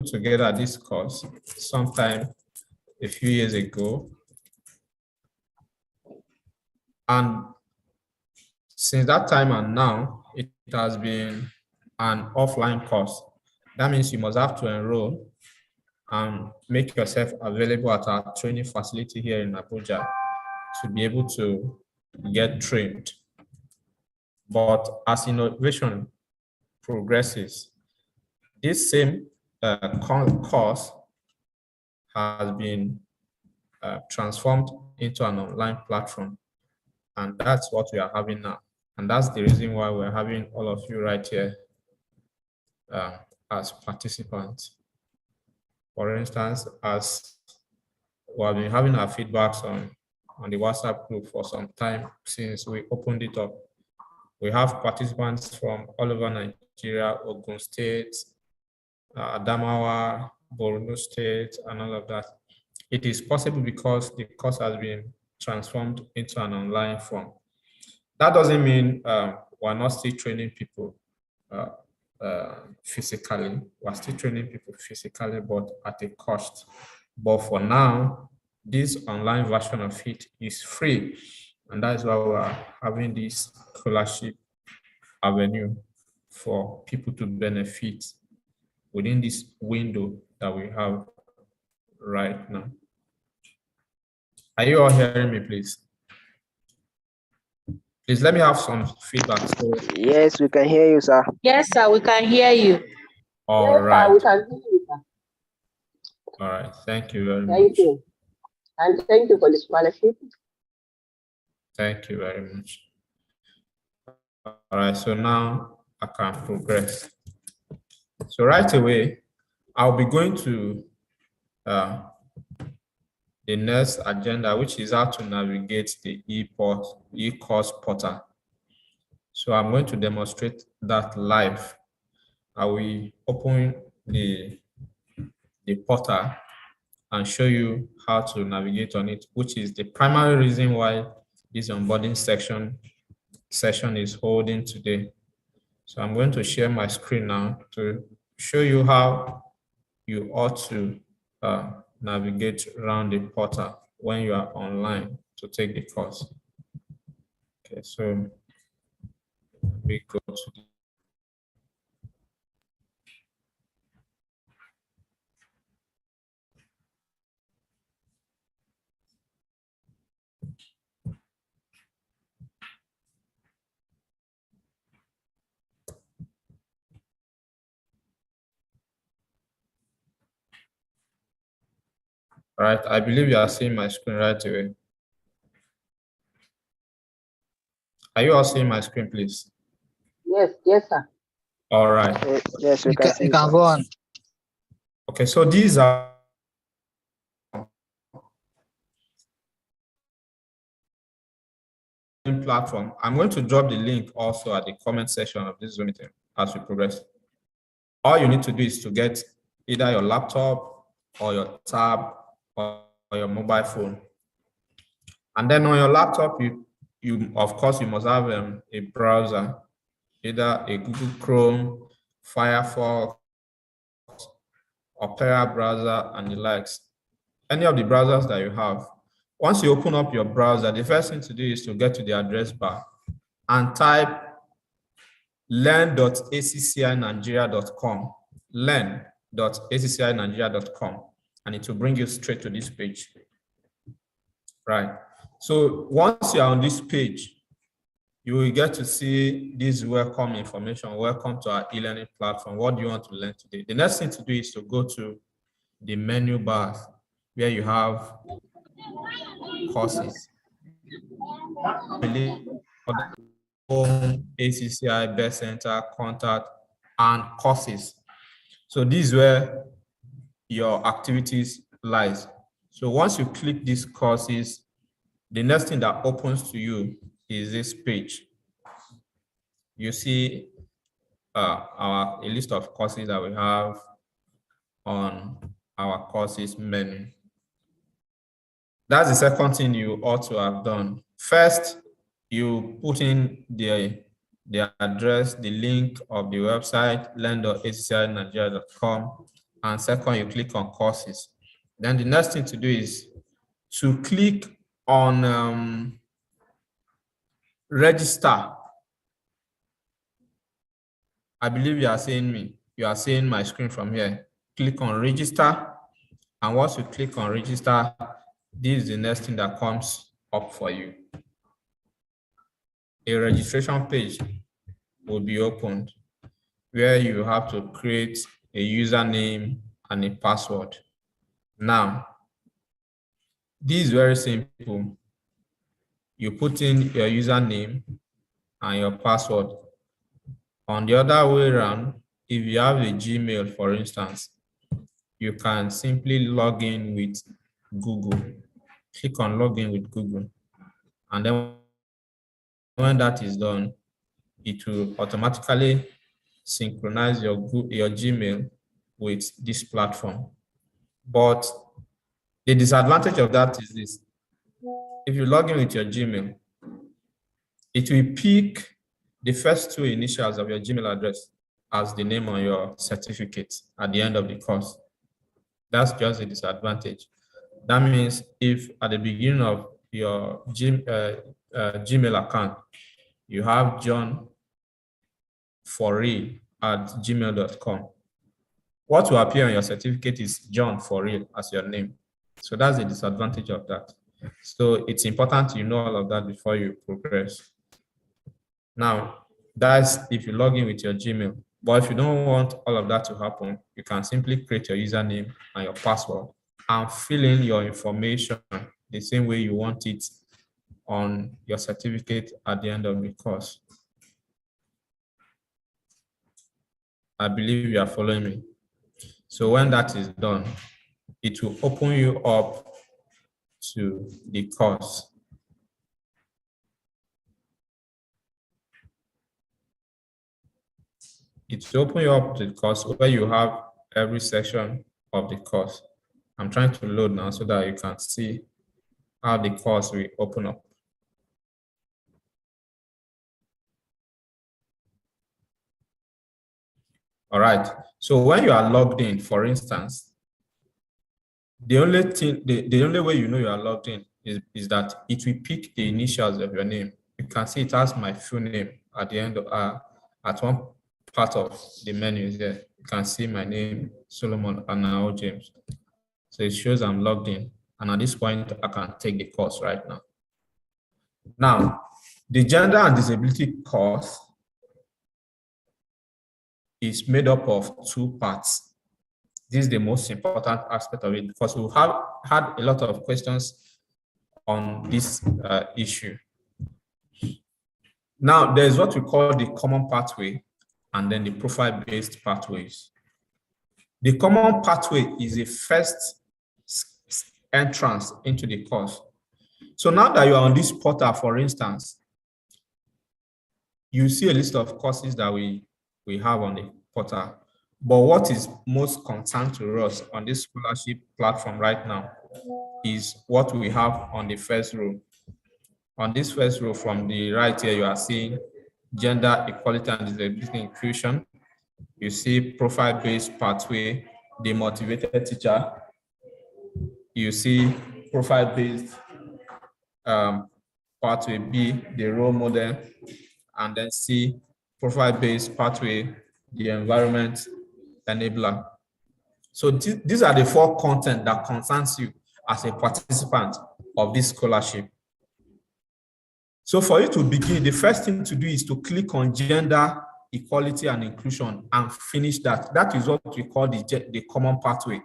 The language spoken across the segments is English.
together this course sometime a few years ago. And since that time and now, it has been an offline course. That means you must have to enroll and make yourself available at our training facility here in Abuja to be able to get trained. But as innovation progresses, this same course has been transformed into an online platform. And that's what we are having now. And that's the reason why we're having all of you right here as participants. For instance, as we have been having our feedbacks on the WhatsApp group for some time since we opened it up. We have participants from all over Nigeria, Ogun State, Adamawa, Borno State, and all of that. It is possible because the course has been transformed into an online form. That doesn't mean we're not still training people physically. We're still training people physically, but at a cost. But for now, this online version of it is free. And that's why we're having this scholarship avenue for people to benefit within this window that we have right now. Are you all hearing me, please? Please let me have some feedback. So, yes, we can hear you, sir. Yes, sir, we can hear you. all Yes, right. sir, we can hear you, sir. All right. Thank you very Thank much. you. And thank you for the scholarship. Thank you very much. All right. So now I can progress. So right away, I'll be going to the next agenda, which is how to navigate the e-course portal. So I'm going to demonstrate that live. I will open the portal and show you how to navigate on it, which is the primary reason why this onboarding session is holding today. So I'm going to share my screen now to show you how you ought to navigate around the portal when you are online to take the course. Okay, so we go to the all right, I believe you are seeing my screen right away. Are you all seeing my screen, please? Yes, yes, sir. All right. Yes, we can see You you, can sir. go on. Okay, so these are platform. I'm going to drop the link also at the comment section of this Zoom meeting as we progress. All you need to do is to get either your laptop or your tab or your mobile phone. And then on your laptop, you of course, you must have a browser, either a Google Chrome, Firefox, Opera browser, and the likes. Any of the browsers that you have. Once you open up your browser, the first thing to do is to get to the address bar and type learn.acci.nigeria.com, learn.acci.nigeria.com, and it will bring you straight to this page. Right. So once you are on this page, you will get to see this welcome information. Welcome to our e-learning platform. What do you want to learn today? The next thing to do is to go to the menu bar where you have courses. Home, ACCI, Best Center, Contact, and courses. So this is where your activities lies. So once you click these courses, the next thing that opens to you is this page. You see a list of courses that we have on our courses menu. That's the second thing you ought to have done. First, you put in the address, the link of the website, learn.acci.nigeria.com, and second, you click on courses. Then the next thing to do is to click on register. I believe you are seeing me. You are seeing my screen from here. Click on register. And once you click on register, this is the next thing that comes up for you. A registration page will be opened where you have to create a username and a password. Now, this is very simple. You put in your username and your password. On the other way around, if you have a Gmail, for instance, you can simply log in with Google. Click on login with Google. And then when that is done, it will automatically synchronize your Gmail with this platform. But the disadvantage of that is this. If you log in with your Gmail, it will pick the first two initials of your Gmail address as the name on your certificate at the end of the course. That's just a disadvantage. That means if at the beginning of your Gmail account, you have johnforreal@gmail.com, what will appear on your certificate is John for real as your name. So that's the disadvantage of that. So it's important you know all of that before you progress. Now, that's if you log in with your Gmail. But if you don't want all of that to happen, you can simply create your username and your password and fill in your information the same way you want it on your certificate at the end of the course. I believe you are following me. So when that is done, it will open you up to the course. It will open you up to the course where you have every section of the course. I'm trying to load now so that you can see how the course will open up. All right. So when you are logged in, for instance, the only way you know you are logged in is that it will pick the initials of your name. You can see it has my full name at the end of at one part of the menu there. You can see my name, Solomon Anao James. So it shows I'm logged in. And at this point, I can take the course right now. Now, the gender and disability course is made up of two parts. This is the most important aspect of it because we have had a lot of questions on this issue. Now, there's what we call the common pathway and then the profile-based pathways. The common pathway is the first entrance into the course. So now that you are on this portal, for instance, you see a list of courses that we have on the portal. But what is most concerned to us on this scholarship platform right now is what we have on the first row. On this first row from the right here, you are seeing gender equality and disability inclusion. You see profile-based pathway, the motivated teacher. You see profile-based pathway B, the role model, and then C, profile-based pathway, the environment enabler. So these are the four content that concerns you as a participant of this scholarship. So for you to begin, the first thing to do is to click on gender equality and inclusion and finish that. That is what we call the common pathway.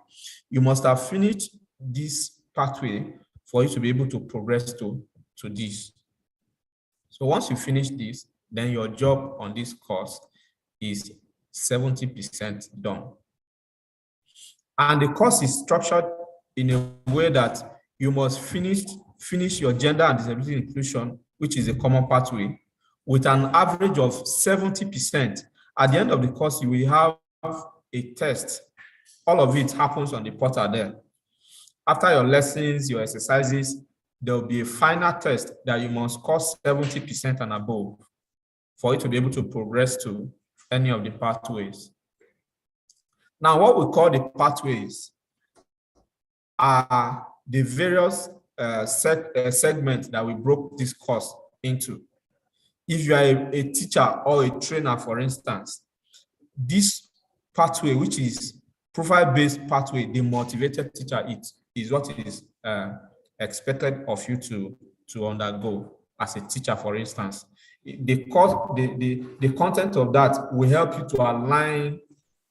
You must have finished this pathway for you to be able to progress to this. So once you finish this, then your job on this course is 70% done. And the course is structured in a way that you must finish your gender and disability inclusion, which is a common pathway, with an average of 70%. At the end of the course, you will have a test. All of it happens on the portal there. After your lessons, your exercises, there will be a final test that you must score 70% and above for you to be able to progress to any of the pathways. Now, what we call the pathways are the various segments that we broke this course into. If you are a teacher or a trainer, for instance, this pathway, which is profile-based pathway, the motivated teacher, it is what is expected of you to undergo as a teacher, for instance. The content of that will help you to align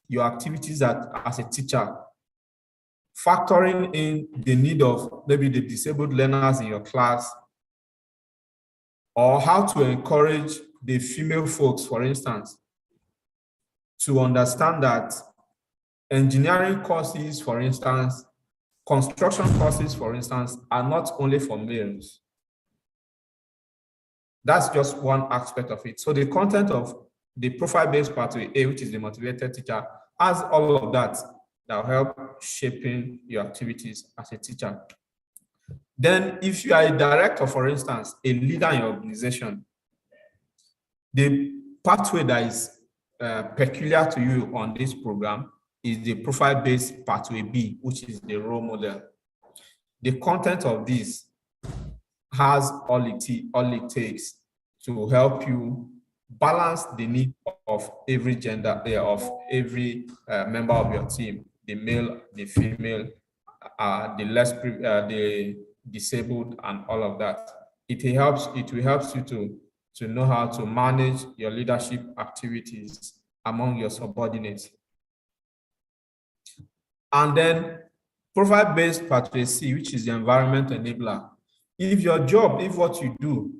your activities as a teacher, factoring in the need of maybe the disabled learners in your class, or how to encourage the female folks, for instance, to understand that engineering courses, for instance, construction courses, for instance, are not only for males. That's just one aspect of it. So the content of the profile-based pathway A, which is the motivated teacher, has all of that will help shaping your activities as a teacher. Then if you are a director, for instance, a leader in your organization, the pathway that is peculiar to you on this program is the profile-based pathway B, which is the role model. The content of this has all it takes to help you balance the need of every gender, of every member of your team, the male, the female, the disabled, and all of that. It will help you to know how to manage your leadership activities among your subordinates. And then profile-based pathway C, which is the environment enabler. If what you do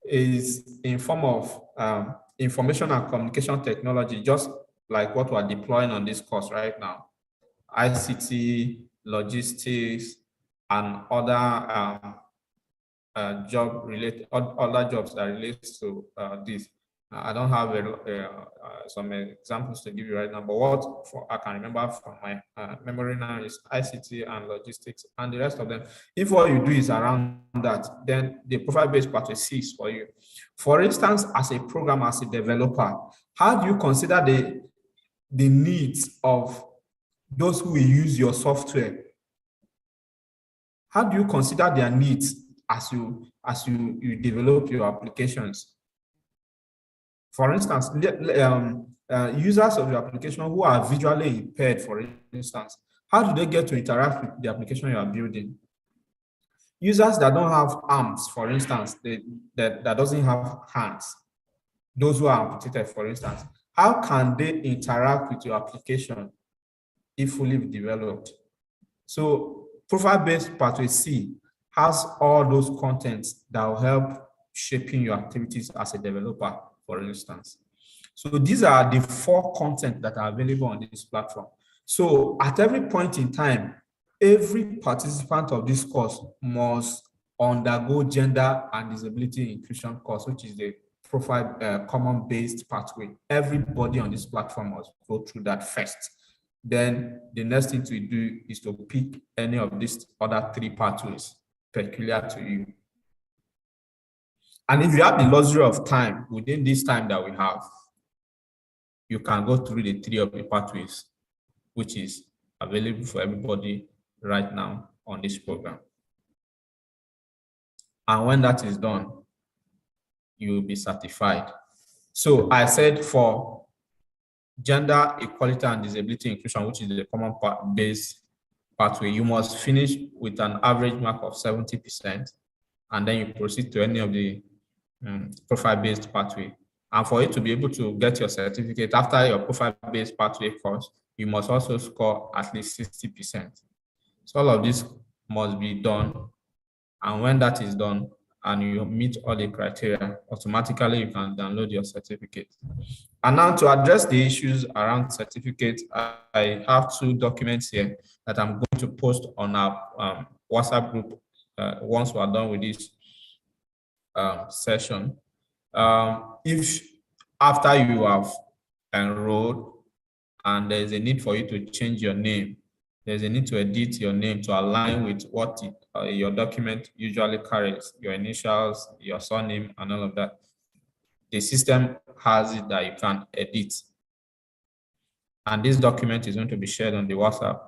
is in form of information and communication technology, just like what we're deploying on this course right now, ICT, logistics, and other other jobs that relate to this. I don't have some examples to give you right now, but what I can remember from my memory now is ICT and logistics and the rest of them. If what you do is around that, then the profile-based pathway C is for you. For instance, as a programmer, as a developer, how do you consider the needs of those who will use your software? How do you consider their needs as you develop your applications? For instance, users of your application who are visually impaired, for instance, how do they get to interact with the application you are building? Users that don't have arms, for instance, that doesn't have hands, those who are amputated, for instance, how can they interact with your application if fully developed? So profile-based pathway C has all those contents that will help shaping your activities as a developer, for instance. So these are the 4 content that are available on this platform. So at every point in time, every participant of this course must undergo gender and disability inclusion course, which is the profile common-based pathway. Everybody on this platform must go through that first. Then the next thing to do is to pick any of these other 3 pathways peculiar to you. And if you have the luxury of time, within this time that we have, you can go through the 3 of the pathways, which is available for everybody right now on this program. And when that is done, you will be certified. So I said for gender equality and disability inclusion, which is the common-based pathway, you must finish with an average mark of 70%, and then you proceed to any of the profile-based pathway. And for you to be able to get your certificate after your profile-based pathway course, you must also score at least 60%. So all of this must be done. And when that is done and you meet all the criteria, automatically you can download your certificate. And now to address the issues around certificates, I have 2 documents here that I'm going to post on our WhatsApp group once we're done with this session. If after you have enrolled and there's a need for you to change your name, there's a need to edit your name to align with what your document usually carries, your initials, your surname, and all of that. The system has it that you can edit. And this document is going to be shared on the WhatsApp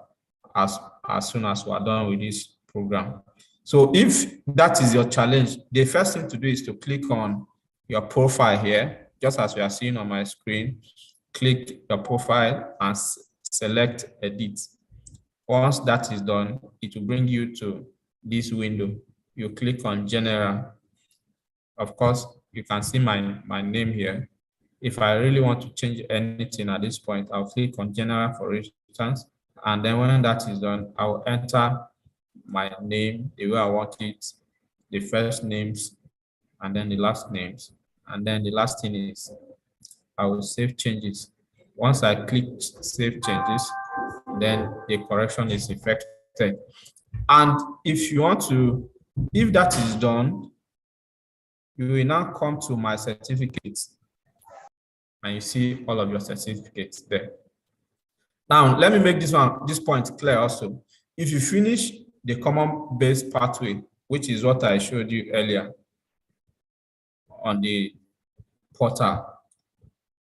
as soon as we are done with this program. So if that is your challenge, the first thing to do is to click on your profile here, just as you are seeing on my screen. Click your profile and select edit. Once that is done, it will bring you to this window. You click on general. Of course, you can see my name here. If I really want to change anything at this point, I'll click on general, for instance, and then when that is done, I'll enter my name the way I want it, the first names, and then the last names. And then the last thing is I will save changes. Once I click save changes, then the correction is effected. And if you want to, if that is done, you will now come to my certificates and you see all of your certificates there. Now, let me make this point clear also. If you finish the common base pathway, which is what I showed you earlier on the portal,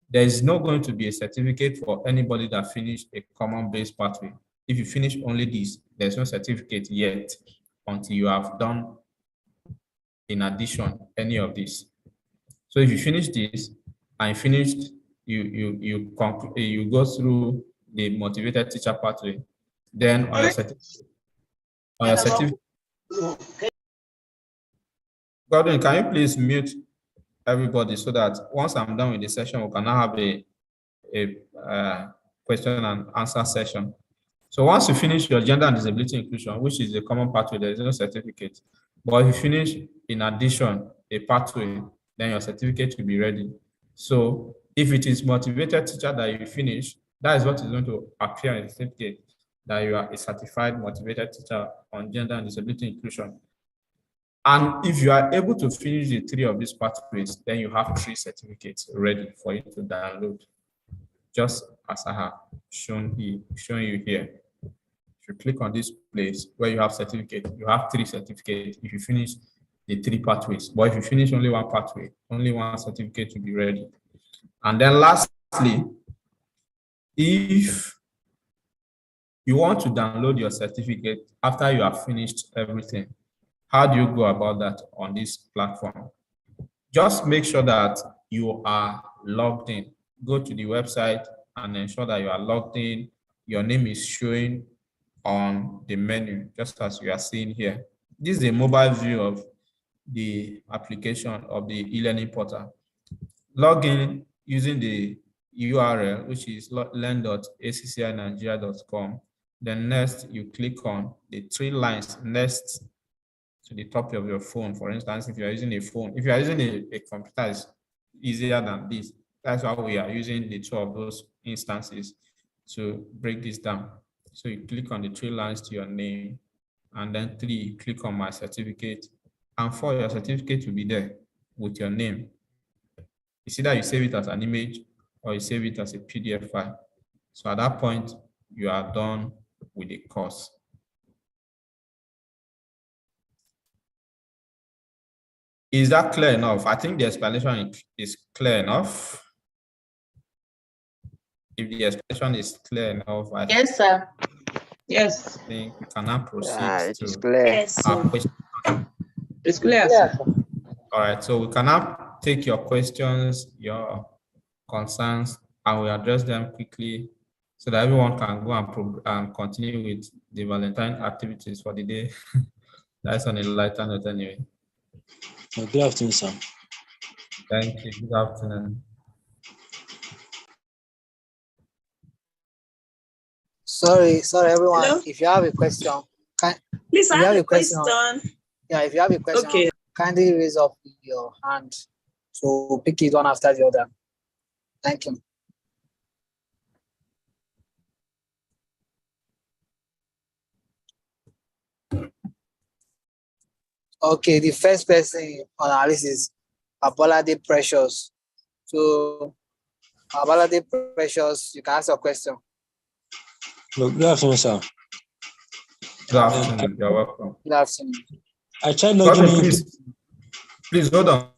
there is not going to be a certificate for anybody that finished a common base pathway. If you finish only this, there's no certificate yet until you have done, in addition, any of this. So if you finish this and finished, you go through the motivated teacher pathway, then on your certificate, Gordon, can you please mute everybody so that once I'm done with the session, we can now have a question and answer session. So once you finish your gender and disability inclusion, which is a common pathway, there is no certificate. But if you finish, in addition, a pathway, then your certificate will be ready. So if it is motivated teacher that you finish, that is what is going to appear in the certificate, that you are a certified motivated teacher on gender and disability inclusion. And if you are able to finish the 3 of these pathways, then you have 3 certificates ready for you to download, just as I have shown you here. If you click on this place where you have certificate, you have 3 certificates if you finish the 3 pathways. But if you finish only 1 pathway, only 1 certificate will be ready. And then lastly, if you want to download your certificate after you have finished everything, how do you go about that on this platform? Just make sure that you are logged in. Go to the website and ensure that you are logged in. Your name is showing on the menu, just as you are seeing here. This is a mobile view of the application of the e-learning portal. Log in using the URL, which is learn.accinigeria.com. Then next, you click on the 3 lines next to the top of your phone. For instance, if you are using a phone, if you are using a computer, it's easier than this. That's why we are using the 2 of those instances to break this down. So you click on the 3 lines to your name, and then 3, you click on my certificate, and 4, your certificate will be there with your name. You see that you save it as an image or you save it as a PDF file. So at that point, you are done with the course. Is that clear enough? I think the explanation is clear enough. If the explanation is clear enough, Yes, sir. Yes. I think we can now proceed It to is clear. Yes. our question. It's clear, Yes, sir. All right, so we can now take your questions, your concerns, and we address them quickly so that everyone can go and continue with the Valentine activities for the day. That's on a lighter note anyway. Good afternoon, sir. Thank you. Good afternoon. Sorry, everyone. Hello? If you have a question, Please, I you have have a a question? question. if you have a question, Okay. kindly raise up your hand. So we'll pick it one after the other. Thank you. Okay, the first person on our list is Abolade Precious. So, Abolade Precious, you can ask your question. Good afternoon, sir. Good afternoon. You're welcome. Good afternoon. I tried logging Gordon, in. please hold on.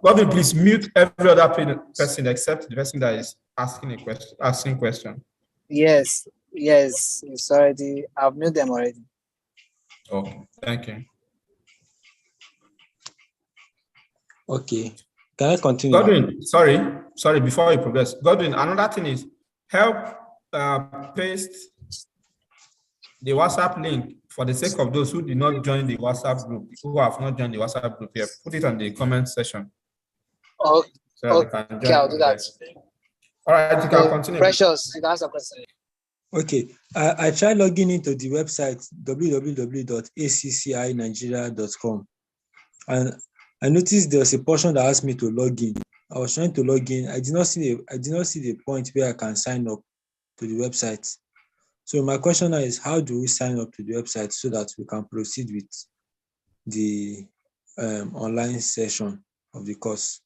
Gordon, please mute every other person except the person that is asking question. Yes, it's already, I've muted them already. Okay, thank you. Okay. Can I continue? Godwin, sorry, before you progress. Godwin, another thing is help paste the WhatsApp link for the sake of those who did not join the WhatsApp group, who have not joined the WhatsApp group here. Put it on the comment section. Oh, So they can join. okay, I'll do that. All right, you can continue. Precious, you can ask a question. Okay. I tried logging into the website www.accinigeria.com, and I noticed there was a portion that asked me to log in. I was trying to log in. I did not see the point where I can sign up to the website. So my question now is, how do we sign up to the website so that we can proceed with the online session of the course?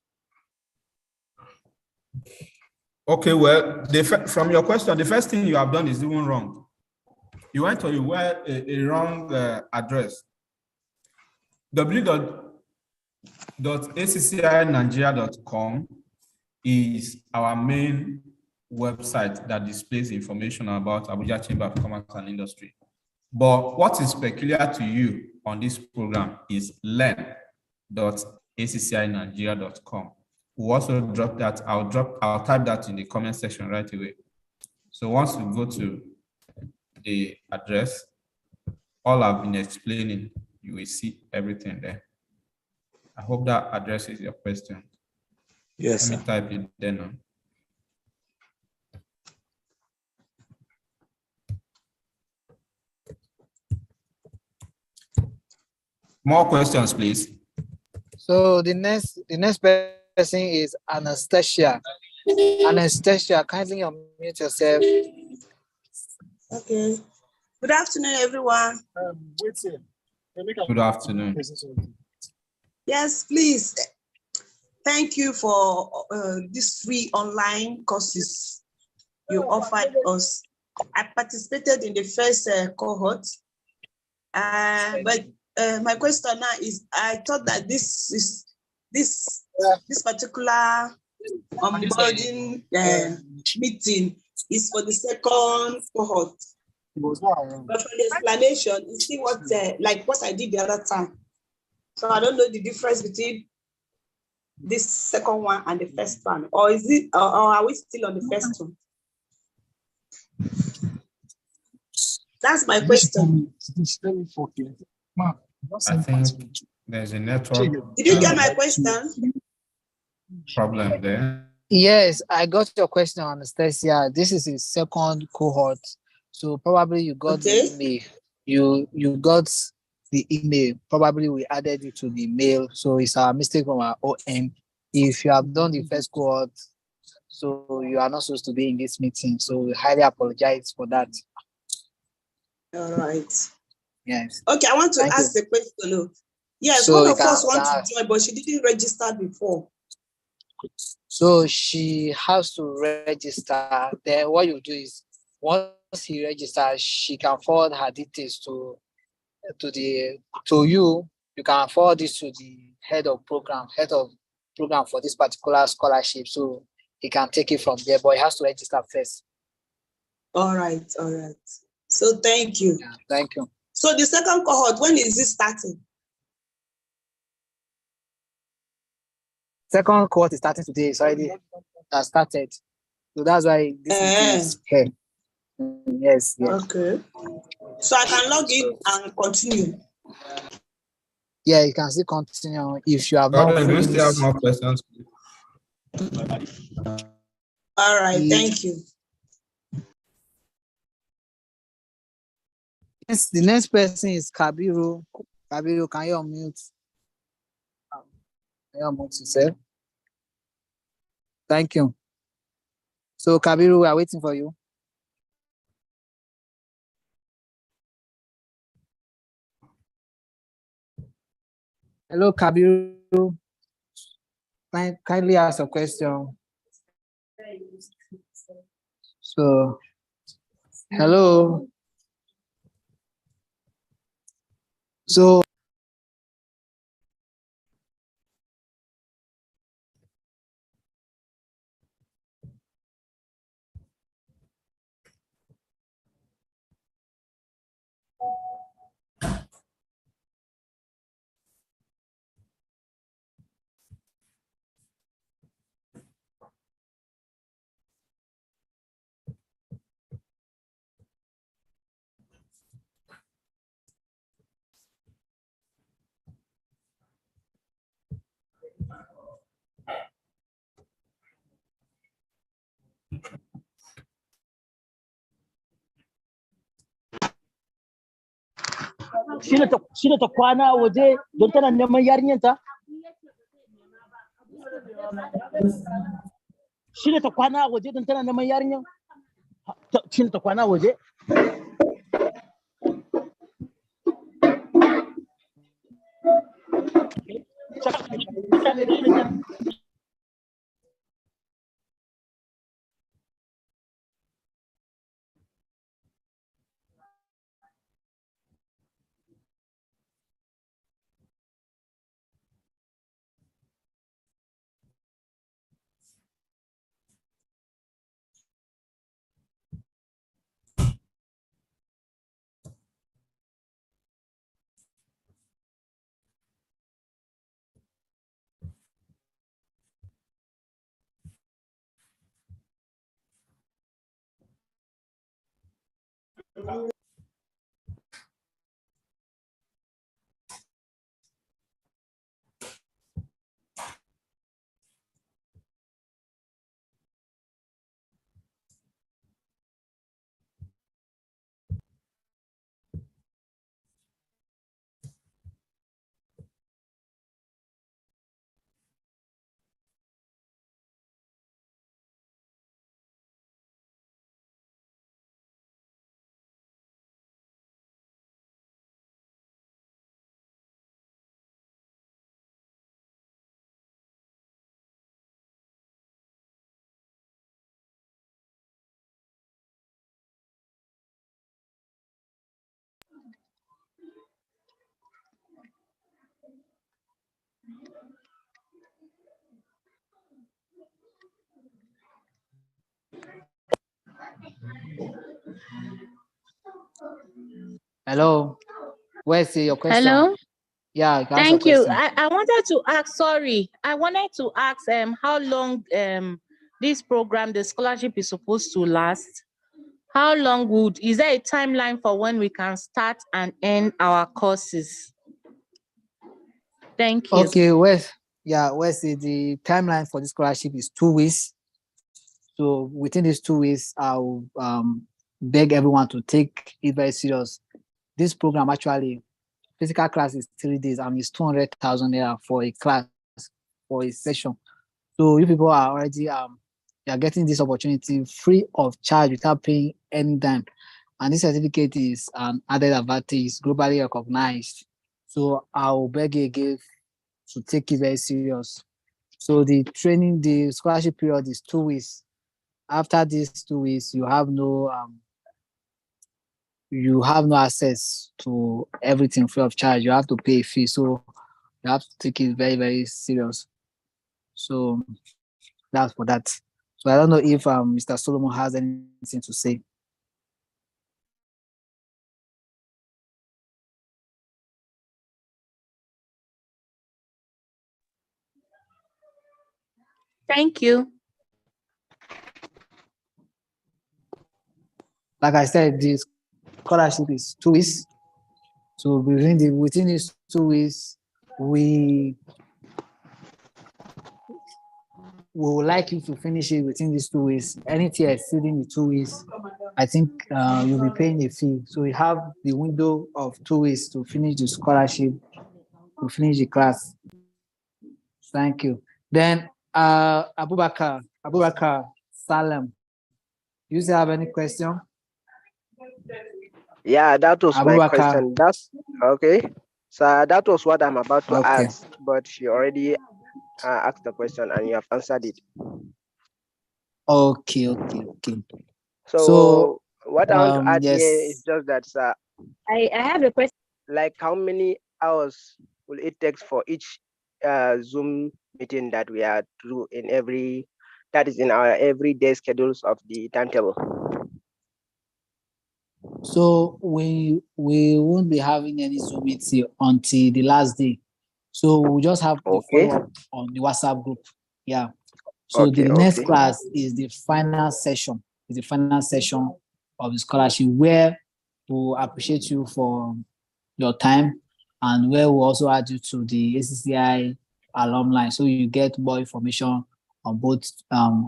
Okay, well, from your question, the first thing you have done is even wrong. You went to a wrong address. www.accinigeria.com is our main website that displays information about Abuja Chamber of Commerce and Industry. But what is peculiar to you on this program is learn.accinigeria.com. We'll also drop that. I'll type that in the comment section right away. So once you go to the address, all I've been explaining, you will see everything there. I hope that addresses your question. Yes. Let me type it there now. More questions, please. So the next person is Anastacia. Anastacia, kindly unmute yourself. Okay. Good afternoon, everyone. Good afternoon. Yes, please. Thank you for these free online courses you offered us. I participated in the first cohort, but my question now is: I thought that this particular onboarding meeting is for the second cohort. But for the explanation, you see what like what I did the other time. So I don't know the difference between this second one and the first one, or is it, or are we still on the first one? That's my question. I think there's a network Did you get my question? problem there. Yes, I got your question, Anastacia. This is a second cohort, so probably you got the email. You got the email. Probably we added it to the mail, so it's a mistake from our OM. If you have done the first cohort, so you are not supposed to be in this meeting. So we highly apologize for that. All right. Yes. Okay, I want to ask the question. Yes, So one of us wants to join, but she didn't register before. So she has to register. Then what you do is, once he registers, she can forward her details to you. You can forward this to the head of program for this particular scholarship. So he can take it from there, but he has to register first. All right. So thank you. Yeah, thank you. So the second cohort, when is it starting? Second cohort is starting today. It's already started. So that's why this is here. Yes. Okay. So I can log in and continue. Yeah, you can still continue if you have not Do we still have more questions? All right, thank you. Yes, the next person is Kabiru. Kabiru, can you unmute? Can you unmute yourself? Thank you. So Kabiru, we are waiting for you. Hello, Kabiru. Kindly ask a question. So, hello. So, shine ta kwana a waje don tana neman yarinyanta? Shine ta kwana a waje don tana neman yarinyan? Shine ta kwana a waje? Hello. Where's your question? Hello. Yeah, that's Thank your you. question. I wanted to ask, sorry, I wanted to ask how long this program, the scholarship, is supposed to last. How long is there a timeline for when we can start and end our courses? Thank you. Okay, the timeline for this scholarship is 2 weeks. So within these 2 weeks, I'll beg everyone to take it very serious. This program actually, physical class is 3 days and it's 200,000 naira for a class, for a session. So you people are already you are getting this opportunity free of charge without paying any dime. And this certificate is an added advantage, globally recognized. So I'll beg you again to take it very serious. So the scholarship period is 2 weeks. After these 2 weeks, you have no access to everything free of charge. You have to pay a fee. So you have to take it very, very serious. So that's for that. So I don't know if Mr. Solomon has anything to say. Thank you. Like I said, the scholarship is 2 weeks. So within these 2 weeks, we would like you to finish it within these 2 weeks. Anything exceeding the 2 weeks, I think you'll be paying a fee. So we have the window of 2 weeks to finish the scholarship, to finish the class. Thank you. Then Abubakar Salem, do you still have any question? Yeah, that was my question. That's okay. So that was what I'm about to ask, but she already asked the question and you have answered it. Okay. So what I want to add here is yes. just that, sir. I have a question. Like, how many hours will it take for each Zoom meeting that we are through that is in our everyday schedules of the timetable? So we won't be having any Zoom meeting until the last day. So we'll just have the follow-up on the WhatsApp group. Yeah. So the next class is the final session. Is the final session of the scholarship, where we'll appreciate you for your time and where we'll also add you to the ACCI alumni. So you get more information on both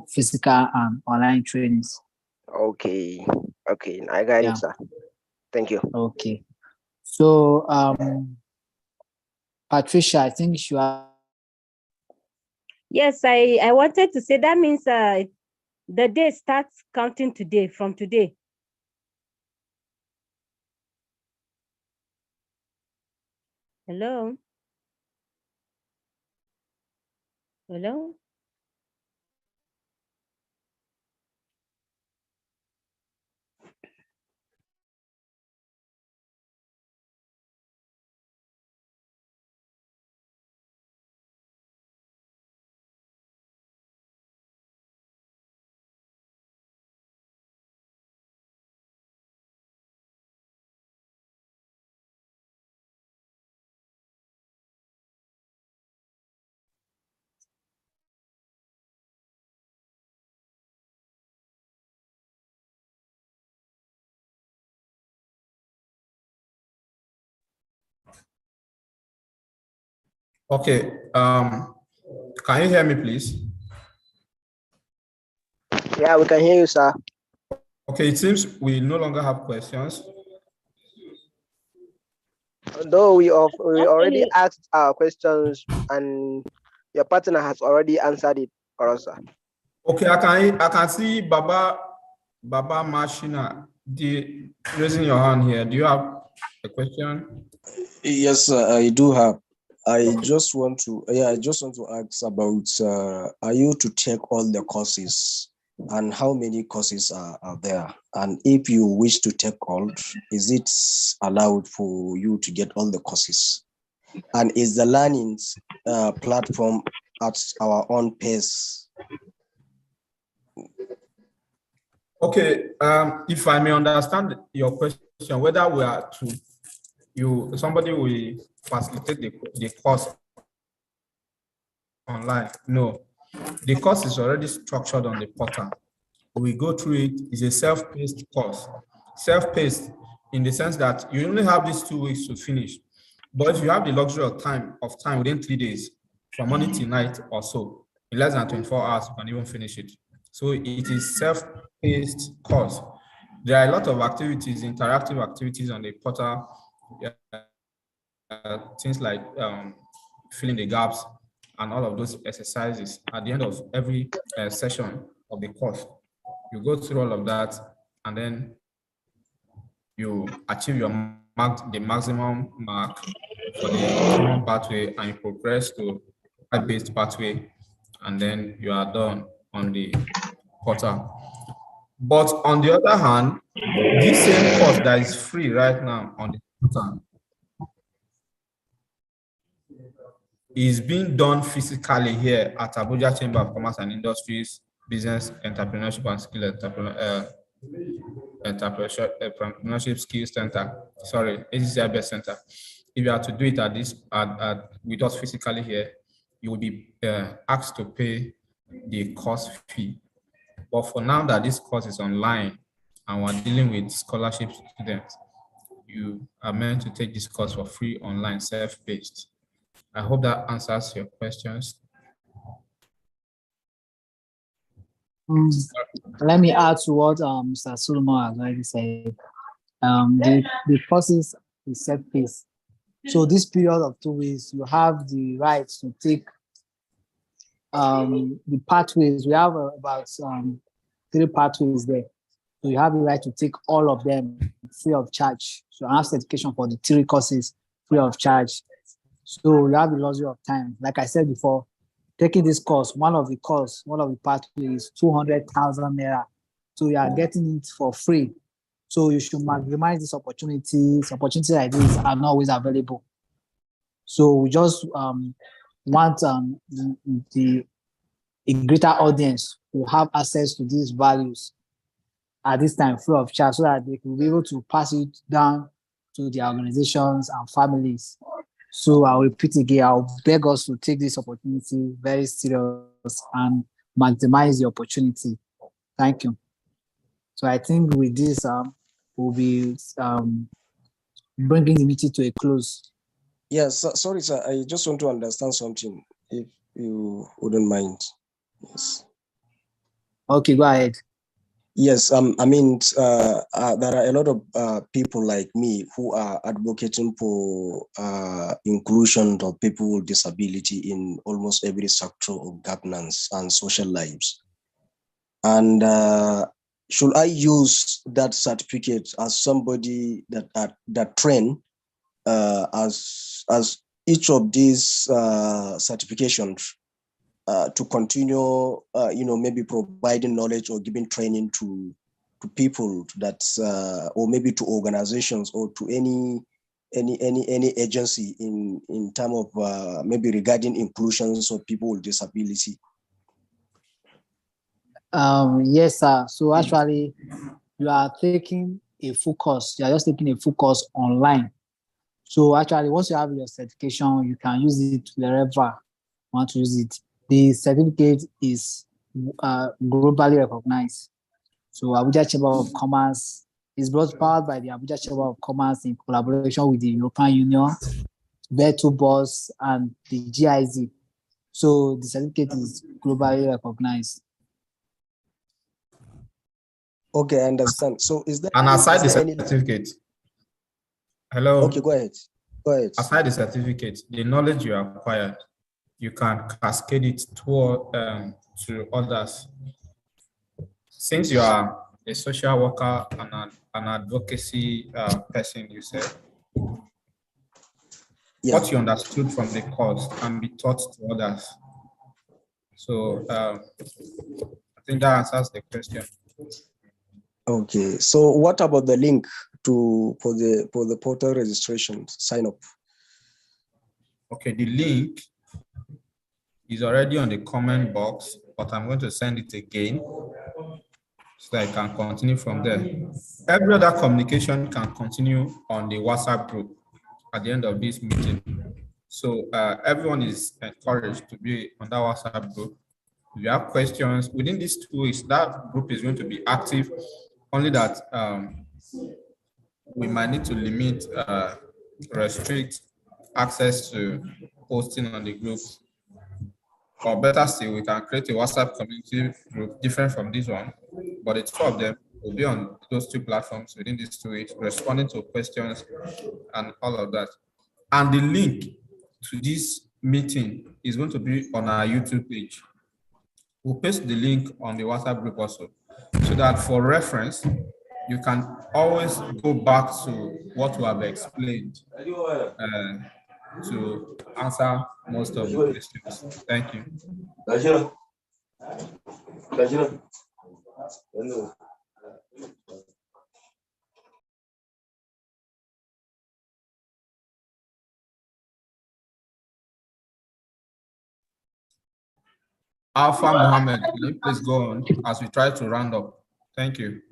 physical and online trainings. Okay, I got it, sir. Thank you. Okay. So, Patricia, I think you are. Yes, I wanted to say that means the day starts counting today, from today. Hello? Hello? Okay. Can you hear me, please? Yeah, we can hear you, sir. Okay, it seems we no longer have questions. Though we already asked our questions and your partner has already answered it for us, sir. Okay, I can see Baba Mashina raising your hand here. Do you have a question? Yes, I do have. I just want to ask about, are you to take all the courses, and how many courses are there? And if you wish to take all, is it allowed for you to get all the courses? And is the learning platform at our own pace? Okay, if I may understand your question, whether we are to, somebody will facilitate the course online. No, the course is already structured on the portal. We go through it. It's a self-paced course. Self-paced in the sense that you only have these 2 weeks to finish. But if you have the luxury of time within 3 days, from morning till night or so, in less than 24 hours, you can even finish it. So it is self-paced course. There are a lot of activities, interactive activities on the portal, things like filling the gaps and all of those exercises at the end of every session of the course. You go through all of that, and then you achieve the maximum mark for the common pathway, and you progress to a based pathway, and then you are done on the portal. But on the other hand, this same course that is free right now on the portal is being done physically here at Abuja Chamber of Commerce and Industries, Business, Entrepreneurship and Skill Entrepreneurship Skills Center. Sorry, ACCIBS Center. If you are to do it with us physically here, you will be asked to pay the course fee. But for now that this course is online and we're dealing with scholarship students, you are meant to take this course for free online, self-paced. I hope that answers your questions. Let me add to what Mr. Solomon has already said. The courses is self-paced. So this period of 2 weeks, you have the right to take the pathways. We have about 3 pathways there. So you have the right to take all of them free of charge. So I have certification for the 3 courses free of charge. So you have the luxury of time. Like I said before, taking this course, one of the pathways is 200,000 naira. So you are getting it for free. So you should maximize these opportunities. Opportunities like this are not always available. So we just want a greater audience to have access to these values at this time free of charge, so that they will be able to pass it down to their organizations and families. So I'll repeat again, I'll beg us to take this opportunity very serious and maximize the opportunity. Thank you. So I think with this, we'll be bringing the meeting to a close. Yes, sorry, sir. I just want to understand something, if you wouldn't mind. Yes. Okay, go ahead. Yes, I mean, there are a lot of people like me who are advocating for inclusion of people with disability in almost every sector of governance and social lives. And should I use that certificate as somebody that train as each of these certifications to continue, maybe providing knowledge or giving training to people that, or maybe to organizations or to any agency in terms of maybe regarding inclusions of people with disability? Yes, sir. So actually, you are taking a focus. You are just taking a focus online. So actually, once you have your certification, you can use it wherever you want to use it. The certificate is globally recognized. So Abuja Chamber of Commerce is brought powered by the Abuja Chamber of Commerce in collaboration with the European Union, Virtual Boss, and the GIZ. So the certificate is globally recognized. Okay, I understand. So is there And aside the any certificate, hello? Okay, go ahead. Go ahead. Aside the certificate, the knowledge you acquired, you can cascade it to others. Since you are a social worker and an advocacy person, you said, what you understood from the course can be taught to others. So I think that answers the question. Okay, so what about the link for the portal registration sign up? Okay, the link is already on the comment box, but I'm going to send it again so that I can continue from there. Every other communication can continue on the WhatsApp group at the end of this meeting. So everyone is encouraged to be on that WhatsApp group. If you have questions within these 2 weeks, that group is going to be active. Only that we might need to limit, restrict access to posting on the group. Or better still, we can create a WhatsApp community group different from this one, but the 2 of them will be on those 2 platforms within these 2 weeks, responding to questions and all of that. And the link to this meeting is going to be on our YouTube page. We'll paste the link on the WhatsApp group also, so that for reference, you can always go back to what we have explained to answer most of the questions. Thank you. Alpha Mohammed, can you please go on as we try to round up? Thank you.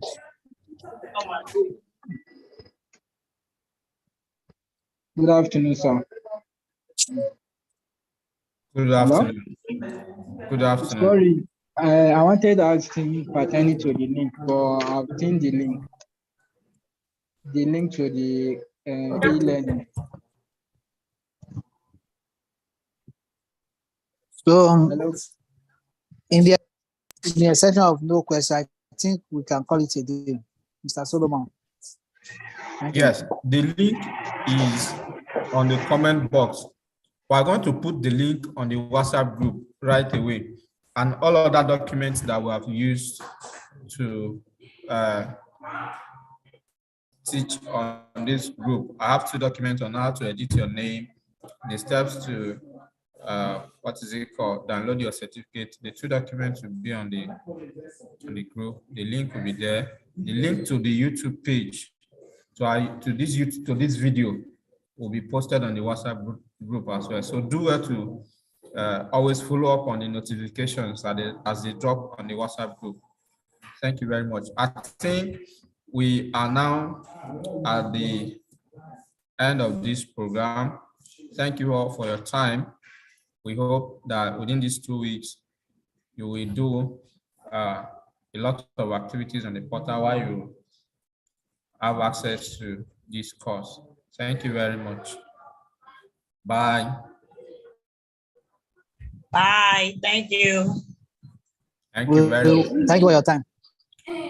Good afternoon, sir. Good afternoon. Good afternoon. Sorry, I wanted to ask him pertaining to the link, but I've seen the link. The link to the e-learning. So Hello. in the exception of no question, I think we can call it a day. Mr. Solomon. Yes, the link is on the comment box. We're going to put the link on the WhatsApp group right away, and all other documents that we have used to teach on this group. I have 2 documents on how to edit your name, the steps to download your certificate. The 2 documents will be on the group. The link will be there. The link to the YouTube page to this video will be posted on the WhatsApp group as well. So do well to always follow up on the notifications as they drop on the WhatsApp group. Thank you very much. I think we are now at the end of this program. Thank you all for your time. We hope that within these 2 weeks, you will do a lot of activities on the portal while you have access to this course. Thank you very much. Bye. Bye. Thank you. Thank you very much. Thank you for your time.